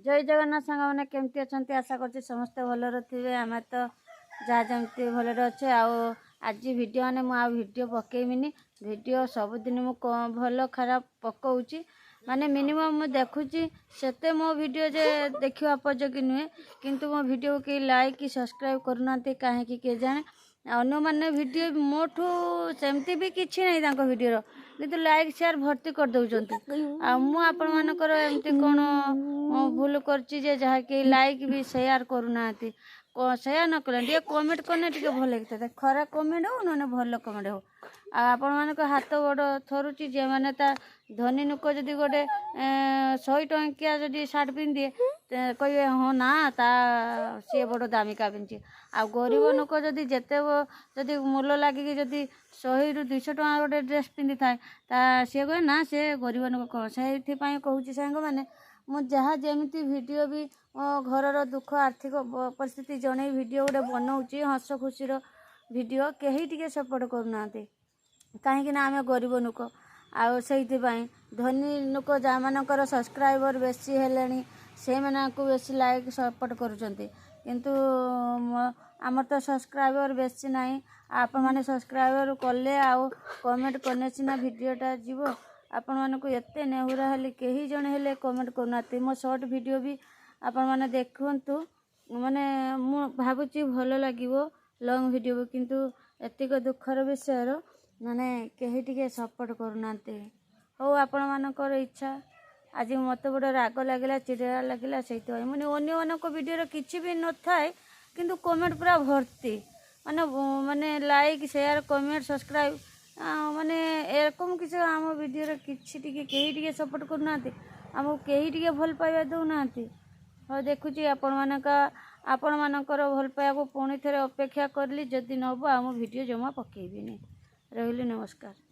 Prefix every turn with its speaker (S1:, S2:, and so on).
S1: जय जगन्नाथ सांग मैंने केमती अच्छा आशा कर समस्ते भलर थे आम तो जहाँ जमी भलर अच्छे आज वीडियो मैंने मुझे वीडियो पकेबिनी वीडियो सबुदिन मु भल खराब पकाऊँगी माने मिनिमम मुझे देखुची सेते मो वीडियो जे देखा उपयोगी नुहे किंतु मो वीडियो के लाइक कि सब्सक्राइब करूना कहीं किए जाने अन्य मैंने वीडियो मोठू सेमती भी किसी ना वीडियो किंतु लाइक शेयर भर्ती कर दौरान आपण मानकर एमती कौन भूल कर जहाँकि लाइक भी शेयर करूना शेयर न कले टे कमेंट करने टे भल लगता खराब कमेंट हो ना भल कमेंट हो आपण मान हाथ गोड़ थरुची जे मैंने धनी लोक जदि गोटे 100 टंकिया जदि सार्ट पिंधे कहे हाँ ना ता सी बड़ दामिका पिंधे आ गरीब लोक जदि जिते जदि मूल लगिकी जदि 100 ରୁ 200 टଙ୍କା गोटे ड्रेस पिंधि थाए सी कहे ना सी गरीब लोक कौन से कहूँ सांग मैंने मु जहाँ जमी वीडियो भी घर दुख आर्थिक परिस्थिति जन वीडियो गोटे बनाऊँगी हस खुशी वीडियो कहीं टे सपोर्ट करूना कहीं आम गरीब लोक आई धनी लोक जहाँ मानकर सब्सक्राइबर बेसी हेले से मानक बेसी लाइक सपोर्ट करूँ आमर तो सब्सक्राइबर बेसी ना आपण मैंने सब्सक्राइबर कले आउ कमेंट करने सीना वीडियोटा जीव आपण मानक एत नेहुरा हेले कहीं जड़े हेले कमेंट करना मो शॉर्ट वीडियो भी आपण मैंने देखु माने मु भावुची भल लगे लॉन्ग वीडियो भी किंतु एतिक दुखर विषय माने कहीं टे सपोर्ट करूना हो आपण मानकर इच्छा आज मत बड़े राग लगे चिड़ा लगे से मैंने अन्य मानक वीडियो किसी भी न थाए किंतु कमेंट पूरा भर्ती माने माने लाइक शेयर कमेंट सब्सक्राइब माने एरकम किसी आम वीडियो किसी कहीं टे सपोर्ट करूना आमको कहीं टे भल पाइबा दौना हाँ देखुची आपण मानकर भल पाइबा पुणी थे अपेक्षा करली जदि नब आम वीडियो जमा पकेबिनी रही नमस्कार।